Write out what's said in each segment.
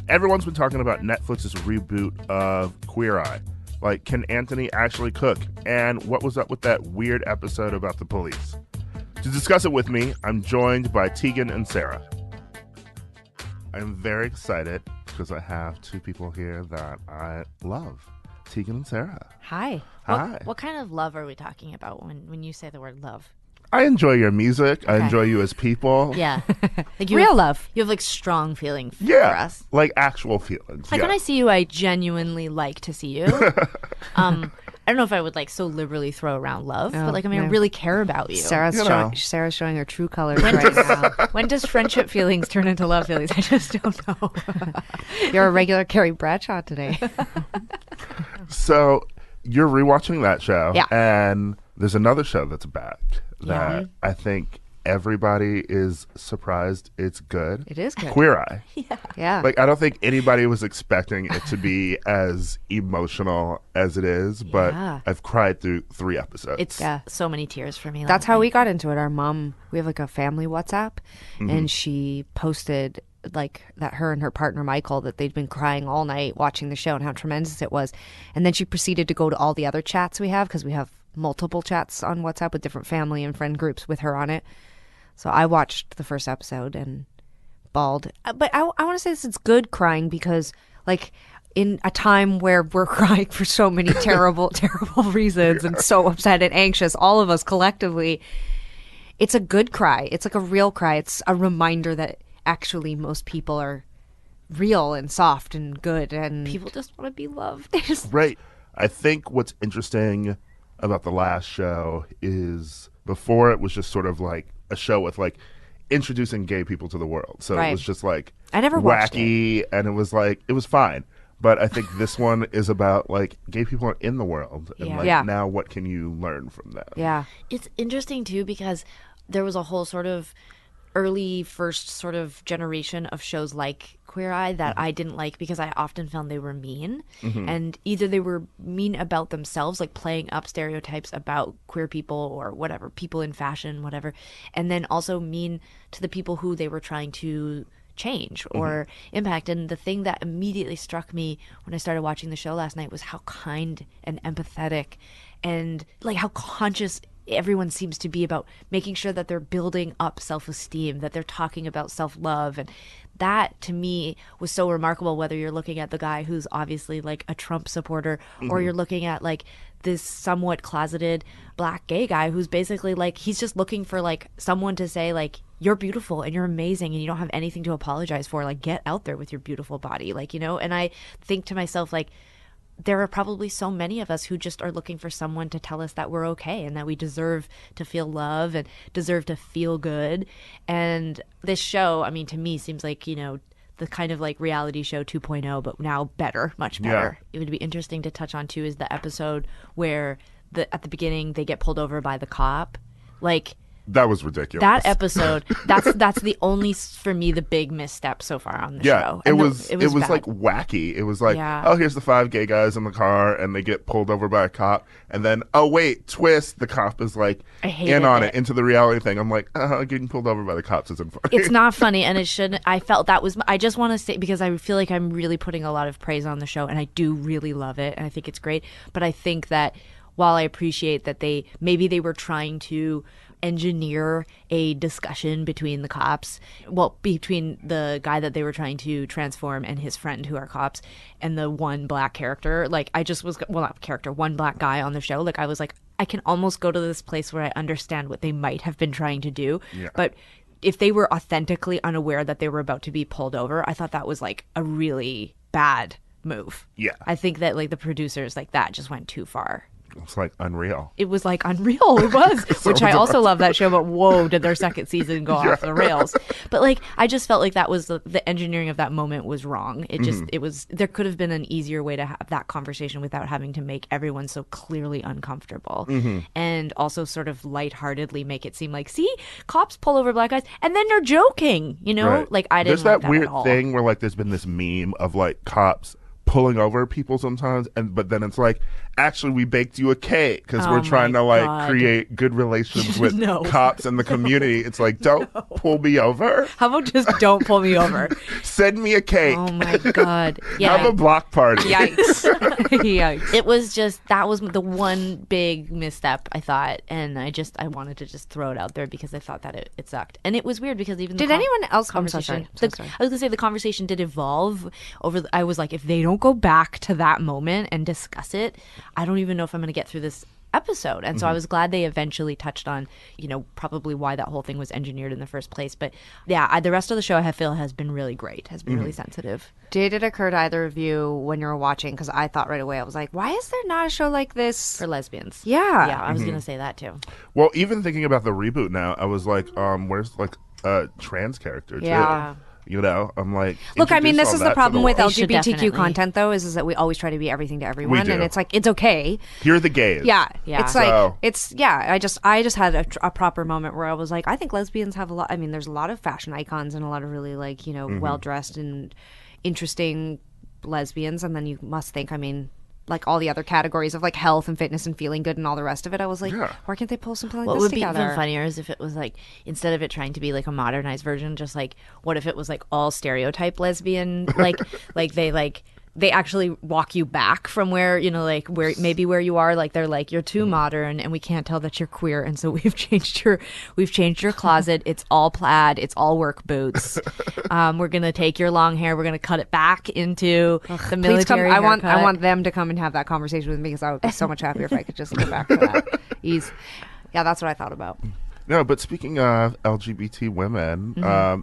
Everyone's been talking about Netflix's reboot of Queer Eye. Like, can Anthony actually cook? And what was up with that weird episode about the police? To discuss it with me, I'm joined by Tegan and Sara. I'm very excited because I have two people here that I love. Tegan and Sara. Hi. Hi. What kind of love are we talking about when you say the word love? I enjoy your music. Okay. I enjoy you as people. Yeah. Like Real love. You have like strong feeling for Yeah. us. Like actual feelings. Like yeah. when I see you, I genuinely like to see you. I don't know if I would like so liberally throw around love, but like, I mean, I really care about you. Sarah's You know. Sarah's showing her true colors right now. When does friendship feelings turn into love feelings? I just don't know. You're a regular Carrie Bradshaw today. So you're rewatching that show. Yeah. And there's another show that's back that I think everybody is surprised it's good. It is good. Queer Eye. Yeah. Like, I don't think anybody was expecting it to be as emotional as it is, but Yeah. I've cried through 3 episodes. It's so many tears for me. That's how we got into it. Our mom, we have like a family WhatsApp, and she posted like that her and her partner Michael, that they'd been crying all night watching the show and how tremendous it was. And then she proceeded to go to all the other chats we have, because we have multiple chats on WhatsApp with different family and friend groups with her on it. So I watched the first episode and bawled. But I want to say this, it's good crying, because like in a time where we're crying for so many terrible, terrible reasons and so upset and anxious, all of us collectively, it's a good cry. It's like a real cry. It's a reminder that actually most people are real and soft and good, and people just want to be loved. They just Right. I think what's interesting about the last show is before it was just sort of like a show with like introducing gay people to the world. So Right. it was just like I never watched wacky, and it was like, it was fine. But I think this one is about like gay people are in the world, and like Yeah. now what can you learn from them? yeah. It's interesting too, because there was a whole sort of early first sort of generation of shows like Queer Eye that I didn't like, because I often found they were mean, and either they were mean about themselves, like playing up stereotypes about queer people or whatever, people in fashion, whatever, and then also mean to the people who they were trying to change or impact. And the thing that immediately struck me when I started watching the show last night was how kind and empathetic and like how conscious everyone seems to be about making sure that they're building up self-esteem, that they're talking about self-love. And that to me was so remarkable, whether you're looking at the guy who's obviously like a Trump supporter, or you're looking at like this somewhat closeted black gay guy who's basically like, he's just looking for like someone to say like, you're beautiful and you're amazing and you don't have anything to apologize for. Like, get out there with your beautiful body. Like, you know, and I think to myself, like, there are probably so many of us who just are looking for someone to tell us that we're okay and that we deserve to feel love and deserve to feel good. And this show, I mean, to me seems like, you know, the kind of like reality show 2.0, but now better, much better. Yeah. It would be interesting to touch on too is the episode where at the beginning they get pulled over by the cop. Like, That was ridiculous. that episode, that's the only, for me, the big misstep so far on the Yeah, show. it And was bad. like wacky. It was like, Yeah. oh, here's the 5 gay guys in the car, and they get pulled over by a cop, and then, oh wait, twist, the cop is like I hated in on it it. into the reality thing. I'm like, getting pulled over by the cops isn't funny. It's not funny, and it shouldn't. I felt that was. I just want to say, because I feel like I'm really putting a lot of praise on the show, and I do really love it, and I think it's great. But I think that while I appreciate that maybe they were trying to engineer a discussion between the cops, well, between the guy that they were trying to transform and his friend who are cops, and the one black character, like I just was, well, not character, one black guy on the show, like I was like, I can almost go to this place where I understand what they might have been trying to do. Yeah. But if they were authentically unaware that they were about to be pulled over, I thought that was like a really bad move. Yeah. I think that like the producers, like that just went too far. It's like unreal. It was like unreal. It was, which I also love that show, but whoa, did their second season go off the rails. But like, I just felt like that was the engineering of that moment was wrong. It just, it was, there could have been an easier way to have that conversation without having to make everyone so clearly uncomfortable. And also sort of lightheartedly make it seem like, see, cops pull over black guys and then they're joking, you know? Right. Like, I didn't There's like that that weird at all. thing where like there's been this meme of like cops pulling over people sometimes, but then it's like, actually, we baked you a cake because Oh we're trying my to like God. create good relations with No. cops and the community. It's like, don't pull me over. How about just don't pull me over? Send me a cake. Oh my God. Yeah. Have a block party. Yikes. Yikes. It was just, that was the one big misstep, I thought, and I wanted to just throw it out there because I thought that it sucked. And it was weird because even Did anyone else? I'm so conversation, sorry. So sorry. I was gonna say the conversation did evolve over. I was like, if they don't go back to that moment and discuss it, I don't even know if I'm gonna get through this episode. And so I was glad they eventually touched on, probably why that whole thing was engineered in the first place. But yeah, the rest of the show I feel has been really great, has been really sensitive. Did it occur to either of you when you were watching? Because I thought right away, I was like, why is there not a show like this? For lesbians. Yeah. Yeah, I was gonna say that too. Well, even thinking about the reboot now, I was like, where's like a trans character too? Yeah. I'm like, Look, I mean, introduce this all is that the to problem with world. They should LGBTQ definitely. content, though, is that we always try to be everything to everyone, do. and it's like, it's okay. Here are the gays. Yeah, Yeah. It's So- like I just had a proper moment where I was like, I think lesbians have a lot. I mean, there's a lot of fashion icons and a lot of really like well dressed and interesting lesbians, and then you must think, I mean, like all the other categories of like health and fitness and feeling good and all the rest of it. I was like, Yeah. why can't they pull something like What this would be together? even funnier is if it was like, instead of it trying to be like a modernized version, just like, what if it was like all stereotype lesbian, like they actually walk you back from where where you are, like they're like, you're too modern and we can't tell that you're queer, and so we've changed your closet. It's all plaid, it's all work boots. We're gonna take your long hair, we're gonna cut it back into the Please come. military I want haircut. them to come and have that conversation with me because I would be so much happier if I could just go back to that. Yeah, that's what I thought about. No, but speaking of LGBT women,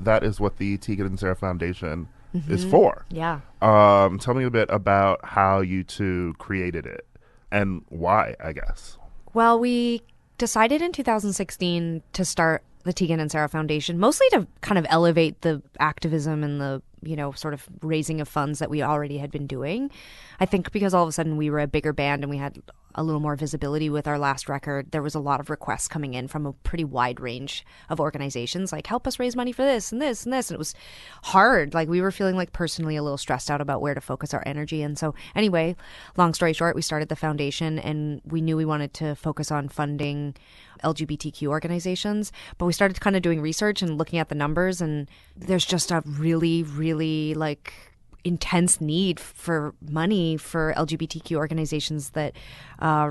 that is what the Tegan and Sara Foundation is for. Yeah. Tell me a bit about how you two created it and why, I guess. Well, we decided in 2016 to start the Tegan and Sara Foundation, mostly to kind of elevate the activism and the, sort of raising of funds that we already had been doing. I think because all of a sudden we were a bigger band and we had a little more visibility with our last record, there was a lot of requests coming in from a pretty wide range of organizations, like, help us raise money for this and this and this. And it was hard. Like, we were feeling like personally a little stressed out about where to focus our energy. And so anyway, long story short, we started the foundation and we knew we wanted to focus on funding LGBTQ organizations, but we started kind of doing research and looking at the numbers, and there's just a really, really like intense need for money for LGBTQ organizations that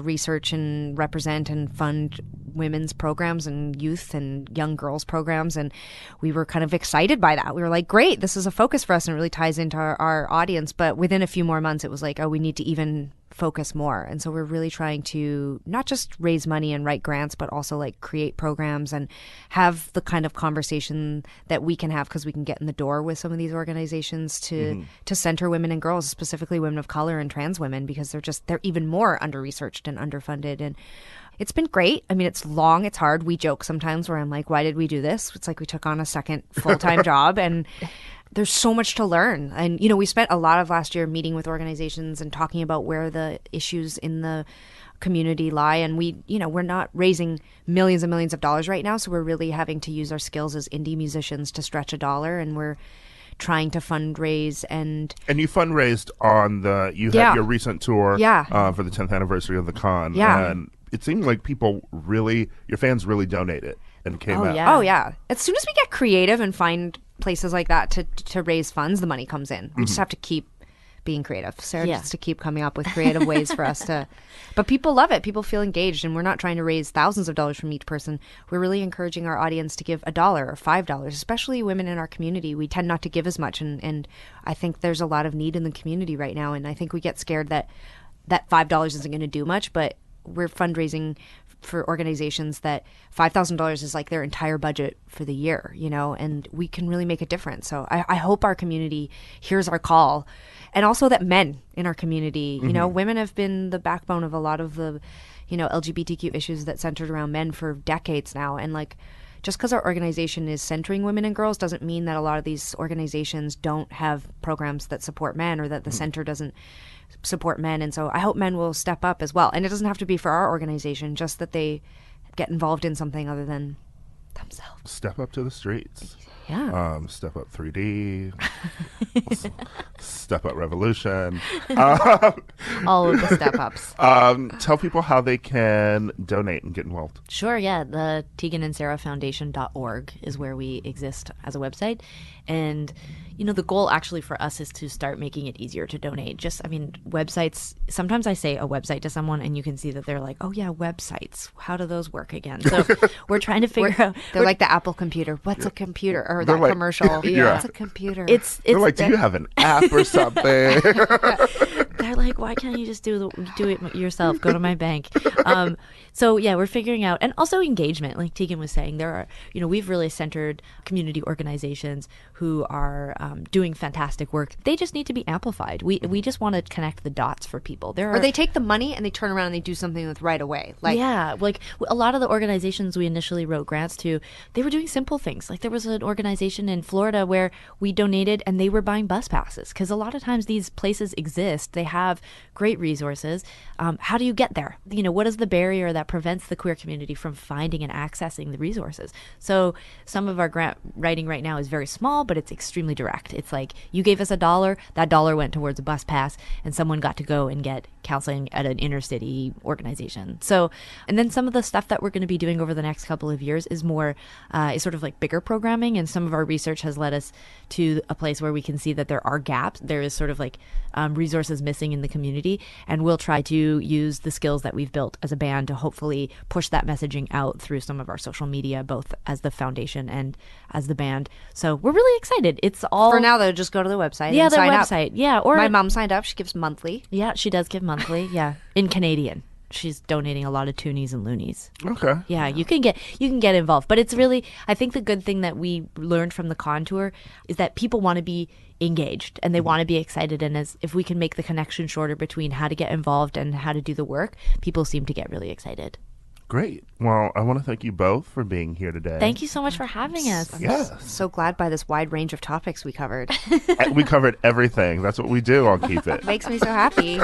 research and represent and fund women's programs and youth and young girls programs. And we were kind of excited by that. We were like, great, this is a focus for us and it really ties into our audience. But within a few more months, it was like, oh, we need to even focus more. And so we're really trying to not just raise money and write grants, but also like create programs and have the kind of conversation that we can have, because we can get in the door with some of these organizations to center women and girls, specifically women of color and trans women, because they're even more under-researched and underfunded. And it's been great. I mean, it's long, it's hard. We joke sometimes where I'm like, why did we do this? It's like we took on a second full-time job, and there's so much to learn. And, we spent a lot of last year meeting with organizations and talking about where the issues in the community lie. And we're not raising millions and millions of dollars right now. So we're really having to use our skills as indie musicians to stretch a dollar. And we're trying to fundraise and you fundraised on had your recent tour for the 10th anniversary of the con. Yeah. And it seemed like your fans really donated and came out. Yeah. Oh, yeah. As soon as we get creative and find places like that to raise funds, the money comes in. We just have to keep being creative. Sarah Yeah. needs to keep coming up with creative ways for us to. But people love it. People feel engaged, and we're not trying to raise thousands of dollars from each person. We're really encouraging our audience to give $1 or $5, especially women in our community. We tend not to give as much, and I think there's a lot of need in the community right now. And I think we get scared that $5 isn't going to do much, but we're fundraising for organizations that $5,000 is like their entire budget for the year, and we can really make a difference. So I hope our community hears our call, and also that men in our community, women have been the backbone of a lot of the, LGBTQ issues that centered around men for decades now. And like, just because our organization is centering women and girls doesn't mean that a lot of these organizations don't have programs that support men, or that the center doesn't support men. And so I hope men will step up as well. And it doesn't have to be for our organization, just that they get involved in something other than themselves. Step up to the streets. Yeah. Step Up 3D, Step Up Revolution. All of the step ups. Tell people how they can donate and get involved. Sure, yeah. The Tegan and Sara Foundation.org is where we exist as a website. And, the goal actually for us is to start making it easier to donate. Websites, sometimes I say a website to someone and you can see that they're like, oh yeah, websites. How do those work again? So we're trying to figure out. They're like the Apple computer. What's a computer? Or They're that like- commercial. Yeah. What's a computer? They're like, do you have an app or something? They're like, why can't you just do it yourself? Go to my bank. So yeah, we're figuring out, and also engagement. Like Tegan was saying, there are, we've really centered community organizations who are doing fantastic work. They just need to be amplified. We just want to connect the dots for people. Or they take the money and they turn around and they do something with right away. Like a lot of the organizations we initially wrote grants to, they were doing simple things. Like there was an organization in Florida where we donated and they were buying bus passes because a lot of times these places exist. They have great resources. How do you get there? What is the barrier that prevents the queer community from finding and accessing the resources? So some of our grant writing right now is very small, but it's extremely direct. It's like you gave us $1, that dollar went towards a bus pass, and someone got to go and get counseling at an inner city organization. So, and then some of the stuff that we're going to be doing over the next couple of years is more, is sort of like bigger programming. And some of our research has led us to a place where we can see that there are gaps. There is sort of like resources missing in the community. And we'll try to use the skills that we've built as a band to hopefully push that messaging out through some of our social media, both as the foundation and as the band. So we're really excited. It's all for now, though. Just go to the website. Yeah, and the sign website. Up. Yeah, or my mom signed up. She gives monthly. Yeah, she does give monthly. Yeah, in Canadian. She's donating a lot of toonies and loonies. Okay. Yeah, you can get involved, but it's really, I think the good thing that we learned from the contour is that people want to be engaged and they want to be excited, and if we can make the connection shorter between how to get involved and how to do the work, people seem to get really excited. Great. Well, I want to thank you both for being here today. Thank you so much for having us. Yes. So glad by this wide range of topics we covered. We covered everything. That's what we do on Keep It. Makes me so happy.